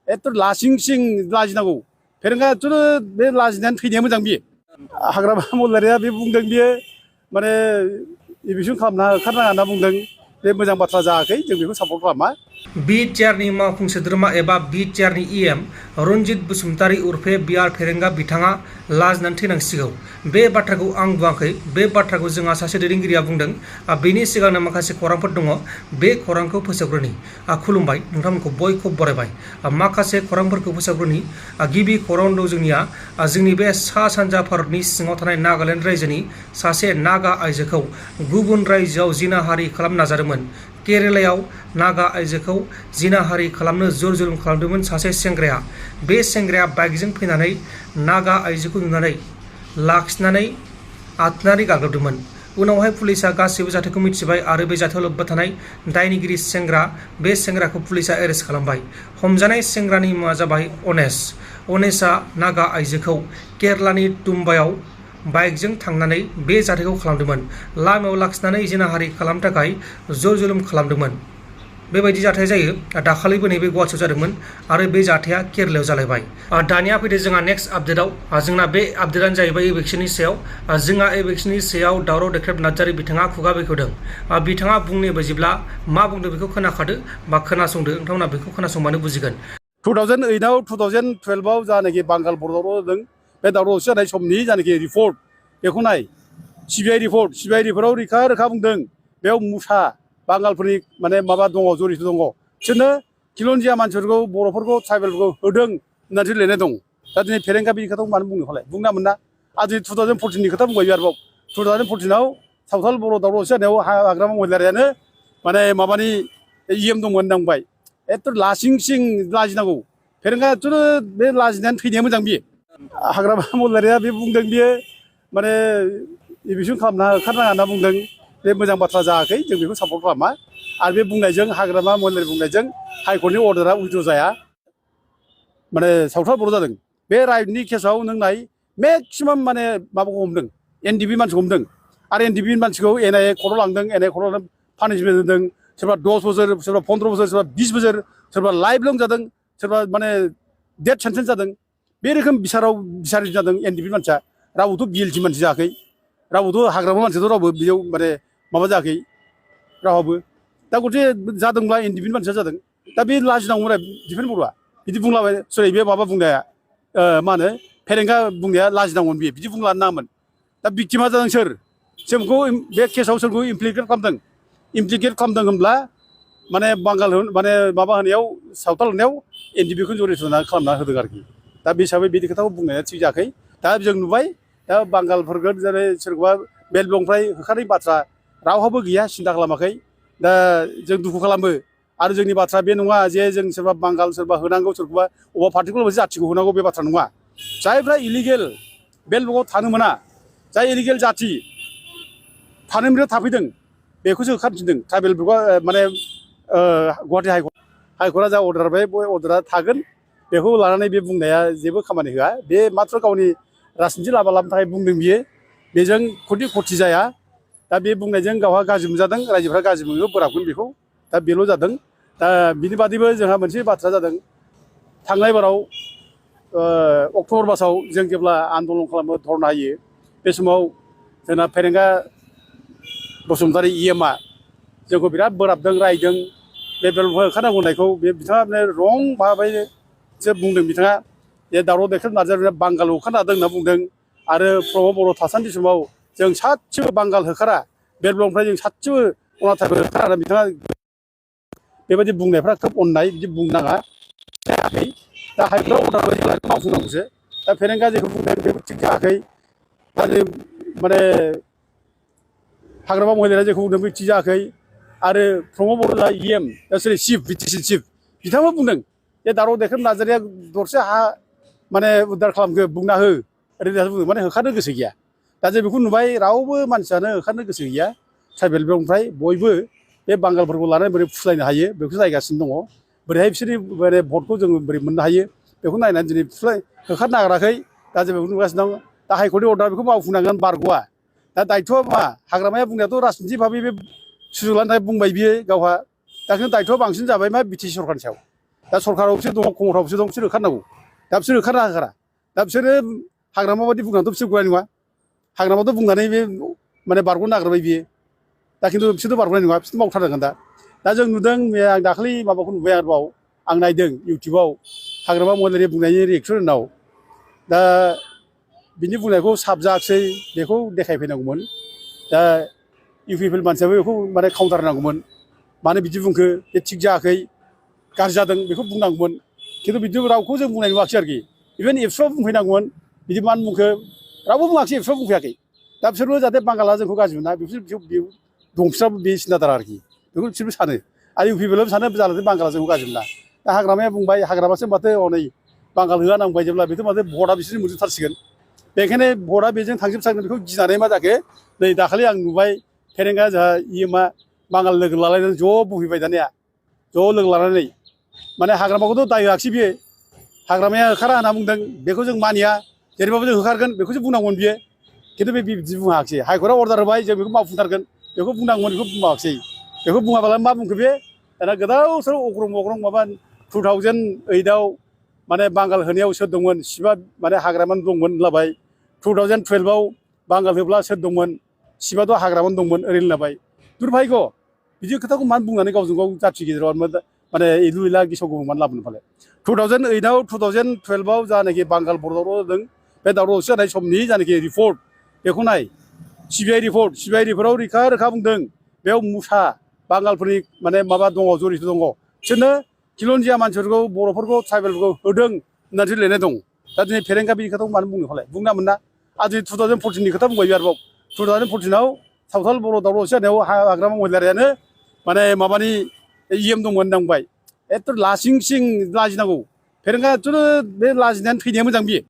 एथ' लासिंसिं लाजिनांगौ फेरेंगायाथ' बे लाजिनानै थैनाया मोजां बियो हाग्रामा महिलारिया बे बुंदों बियो माने इभिक्सन खालामना होखारनाङा होनना बुंदों बे मोजां बाथ्रा जायाखै जों बेखौ सापर्ट खालामा बिटिआरनि मावफुं सोद्रोमा एबा बिटिआरनि इएम रनजित बसुमतारी उर्फे बिआर फेरेंगा बिथाङा लाजिनानै थैनांसिगौ बे बाथ्राखौ आं बुङाखै बे बाथ्राखौ जोंहा सासे दैदेनगिरिया बुंदों बेनि सिगांनो माखासे खौरांफोर दङ बे खौरांखौ फोसावग्रोनि खुलुमबाय नोंथांमोनखौ बयखौबो बरायबाय माखासे खौरांफोरखौ फोसावग्रोनि गिबि खौरां दं जोंनिया जोंनि बे सा सानजा भारतनि सिङाव थानाय नागालेण्ड रायजोनि सासे नागा आइजोखौ गुबुन रायजोआव जिनाहारि खालामनो नाजादोंमोन केरेलायाव नागा आइजोखौ जिनाहारि खालामनो जर जुलुम खालामदोंमोन सासे सेंग्राया बे सेंग्राया बाइकजों फैनानै नागा आइजोखौ नुनानै लाखिनानै आथोनानै गाग्लोबदोंमन उनावहाय पुलिसा गासैबो जाथायखौ मिथिबाय आरो बे जाथायाव लोब्बा थानाय दायनिगिरि सेंग्रा बे सेंग्राखौ पुलिसा एरेस्ट खालामबाय हमजानाय सेंग्रानि मुङा जाबाय अनेसआ नागा आइजोखौ केरलानि तुम्बायाव बाइकजों थांनानै बे जाथायखौ खालामदोंमन लामायाव लाखिनानै जिनाहारि खालामनो थाखाय जर जुलुम खालामदोंमन बेबायदि जाथाय जायो दाखालिबो नैबे गुवाहाटियाव जादोंमोन आरो बे जाथाया केरलायाव जालायबाय दानिया फैदो जोंहा नेक्स्ट आपडेटआव जोंना बे आपडेटआनो जाहैबाय इभिक्सननि सायाव जोंहा इभिक्सननि सायाव दावराव देख्रेब नार्जारि बिथाङा खुगा बेखेवदों बिथाङा बुंनाय बायदिब्ला मा बुंदों बेखौ खोनाखादो बा खोनासंदो नोंथांमोना बेखौ खोनासंबानो बुजिगोन 2008आव 2012आव जानाखि बांगाल बर' दावराव जादों बे दावराव दावसि जानाय समनि जानाखि रिपर्ट बेखौ नाय सिबिआइ रिपर्टआव रोखा बुंदों बेयाव मुसा बांगालफोरनि माने माबा दङ जरित दङ बिसोरनो खिलन्जिया मानसिफोरखौ बर'फोरखौ ट्राइबेलफोरखौ होदों होननानै लिरनाय दं दा दिनै फेरेंगा बिनि खोथाखौ मानो बुंनो फालाय बुंना मोना आरो 2014नि खोथा बुंबाय आरोबाव 2014आव सावथाल बर' दावराव दावसि जानायाव हाग्रामा महिलारियानो माने माबानि इएम दंमोन होनना बुंबाय एथ' लासिंसिं लाजिनांगौ फेरेंगायाथ' बे लाजिनानै थैनाया मोजां बियो हाग्रामा महिलारिया बे बुंदों बियो माने इभिक्सन खालामना होखारनाङा होनना बुंदों बे मोजां बाथ्रा जायाखै जों बेखौ सापर्ट खालामा आरो बे बुंनायजों हाग्रामा महिलारि बुंनायजों हाइकर्टनि अर्डारा उइद्र' जाया माने सावथाल बर' जादों बे राइटनि केसाव नों नाय मेक्सिमाम माने माबाखौ हमदों एनडिबि मानसिखौ हमदों आरो एनडिबि मानसिखौ एनआइए कर्टआव लांदों एनआइए कर्टआव पानिशमेन्ट होदों सोरबा 10 बोसोर सोरबा 15 बोसोर सोरबा 20 बोसोर सोरबा लाइफ लं जादों सोरबा माने डेथ सेन्टेन्स जादों बे रोखोम बिसारि जादों एनडिबि मानसिया रावबोथ' गिल्टि मानसि जायाखै रावबोथ' हाग्रामा मानसियाथ' रावबो बेयाव माने माबा जायाखै रावहाबो दा गथे जादोंब्ला एनडिबिनि मानसिया जादों दा बे लाजिनांगौ दिफेन बर'आ बिदि बुंलाबाय सरि बे माबा बुंनाया मा होनो फेरेंगा बुंनाया लाजिनांगौमोन बिदि बुंलानो नाङामोन दा भिक्टिमा जादों सोरखौ बे केसाव सोरखौ इमप्लिकेट खालामदों होनब्ला माने बांगाल माने माबा होनायाव सावथाल होनायाव एनडिबिखौ जरित खालामना होदों आरोखि दा बे हिसाबै बिदि खोथाखौ बुंनाया थिग जायाखै दा जों नुबाय दा बांगालफोरखौ जेरै सोरखौबा बेलबंनिफ्राय होखारनाय बाथ्रा रावहाबो गैया सिन्था खालामाखै दा जों दुखु खालामो आरो जोंनि बाथ्रा बे नङा जे जों सोरबा बांगाल सोरबा होनांगौ सोरखौबा अबेबा पार्टिकुलार मोनसे जाथिखौ होनांगौ बे बाथ्रा नङा जायफ्रा इलिगेल बेलबंआव थानो मोना जाय इलिगेल जाथि थानोनिफ्राय थाफैदों बेखौसो होखारफिनदों ट्राइबेलफोरखौ माने गुवाहाटि हाइकर्टआ जा अर्डार होबाय बे अर्डारा थागोन बेखौ लानानै बे बुंनाया जेबो खामानि होआ बे माथ्र गावनि राजनिथि लाबा थाखाय बुंदों बियो बेजों खथि जाया दा बे बुंनायजों गावहा गाज्रि मोनजादों रायजोफ्रा गाज्रि मोनो बोराबगोन बेखौ दा बेल' जादों दा बिनि बादैबो जोंहा मोनसे बाथ्रा जादों थांनाय बाराव अक्ट'बर मासाव जों जेब्ला आन्दलन खालामो धरना होयो बे समाव जोंना फेरेंगा बसुमतारी इएमआ जोंखौ बिराद बोराबदों रायदों बे बेलबंनिफ्राय होखारनांगौ होननायखौ बे बिथाङा माने रं भाबैसो बुंदों बिथाङा जे दावराव देख्रेब नार्जारिया बांगाल होखारनो हादों होनना बुंदों आरो प्रमद बर' थासान्दि समाव जों सासेबो बांगाल होखारा बेलबंनिफ्राय जों सासेबो अनाथारबो होखारा बिथाङा बेबायदि बुंनायफ्रा खोब अननाय बिदि बुंनाङा जायाखै दा हाइकर्टआव अर्डार बायदि मावफुंनांगौसो दा फेरेंगा जेखौ बुंदों बेबो थिग जायाखै आरो माने हाग्रामा महिलारिया जेखौ बुंदों बे थिग जायाखै आरो प्रमद बर' इएम सरि चिफ बिटिसि चिफ बिथाङाबो बुंदों जे दावराव देख्रेब नार्जारिया दरसे हा माने उद्धार खालामखो बुंना हो ओरैनो बुंदों माने होखारनो गोसो गैया दा जों बेखौ नुबाय रावबो मानसियानो होखारनो गोसो गैया ट्राइबेल बेलबंनिफ्राय बयबो बे बांगालफोरखौ लानानै बोरै फुस्लायनो हायो बेखौ नायगासिनो दङ बोरैहाय बिसोरनि माने भटखौ जों बोरै मोननो हायो बेखौ नायनानै दिनै होखारनो नागिराखै दा जों बेखौ नुगासिनो दं दा हाइकर्टनि अर्डार बेखौ मावफुंनांगोन बारग'आ दा दायथ'आ मा हाग्रामाया बुंनायाथ' राजनिथि भाबै बे सुजुग लानो थाखाय बुंबाय बियो गावहा दा दायथ'आ बांसिन जाबाय मा बिटिसि सरकारनि सायाव दा सरकाराव बिसोर दङ खमथाव बिसोर दं बिसोर ओंखारनांगौ दा बिसोर ओंखारना होखारा दा बिसोरो हाग्रामा बायदि बुंनानैथ' बिसोर गनाय नङा हाग्रामाथ' बुंनानै बे माने बारग'नो नागिरबाय बियो दा खिन्थु बिसोरथ' बारग'नाय नङा बिसोरथ' मावथारनांगोन दा जों नुदों आं दाखालि माबाखौ नुबाय आरोबाव आं नायदों इउटुबाव हाग्रामा महिलारि बुंनायनि रिएक्सनाव दा बिनि बुंनायखौ साबजायाखिसै बेखौ देखायफैनांगौमोन दा इउ पि पि एल मानसियाबो बेखौ माने काउन्टार होनांगौमोन मानो बिदि बुंखो बे थिग जायाखै गाज्रि जादों बेखौ बुंनांगौमोन खिन्थु बिदि रावखौ जों बुंनाय नुवाखिसै आरोखि इभेन एबसुआ बुंफैनांगौमोन बिदि मानो बुंखो रावबो बुङाखिसै एबसुआ बुंफैयाखै दा बिसोरबो जाहाथे बांगाला जोंखौ गाज्रि मोना बिसोर दंसिफ्राबो बे सिन्थाधारा आरोखि बेखौ बिसोरबो सानो आरो इउ पि पि एलआबो सानो जाहाथे बांगाला जोंखौ गाज्रि मोना दा हाग्रामाया बुंबाय हाग्रामासो माथो हनै बांगाल होआ नांबाय जेब्ला बेथ' माथो भटआ बिसोरनि मोनजोबथारसिगोन बेखायनो भटआ बेजों थांजोबथारगोन बेखौ गिनानै मा जाखो नै दाखालि आं नुबाय फेरेंगा जोंहा मा बांगाल लोगो लालायनानै ज' बुंफैबाय दानिया ज' लोगो लानानै माने हाग्रामाखौथ' दाय होआखिसै बियो हाग्रामाया होखारा होनना बुंदों बेखौ जों मानिया जेरैबाबो जों होखारगोन बेखौसो बुंनांगौमोन बियो खिन्थु बे बिदि बुङाखिसै हाइकर्टआ अर्डार होबाय जों बेखौ मावफुंथारगोन बेखौ बुंनांगौमोन बेखौ बुङाखिसै बेखौ बुङाबालाय मा बुंखो बे दाना गोदाव सोराव अग्रं माबा 2008आव माने बांगाल होनायाव सोर दंमोन सिबा माने हाग्रामानो दंमोन होनलाबाय 2012आव बांगाल होब्ला सोर दंमोन सिबाथ' हाग्रामानो दंमोन ओरै होनलाबाय दुरभाग्य बिदि खोथाखौ मानो बुंनानै गावजों गाव जाथि गेजेराव माने इलु इला गिसाव गोबां मानो लाबोनो फालाय 2008आव 2012आव जानाखि बांगाल बर' दावराव जादों बे दावराव दावसि जानाय समनि जानाखि रिपर्ट बेखौ नाय सिबिआइ रिपर्टआव रोखा बुंदों बेयाव मुसा बांगालफोरनि माने माबा दङ जरित दङ बिसोरनो खिलन्जिया मानसिफोरखौ बर'फोरखौ ट्राइबेलफोरखौ होदों होननानैसो लिरनाय दं दा दिनै फेरेंगा बिनि खोथाखौ मानो बुंनो फालाय बुंनामोन ना आरो दिनै 2014नि खोथा बुंबाय आरोबाव 2014आव सावथाल बर' दावराव दावसि जानायाव हाग्रामा महिलारियानो माने माबानि EM दंमोन होनना बुंबाय एथ' लासिं सिं लाजिनांगौ फेरेंगायाथ' बे लाजिनानै थैनाया मोजां बियो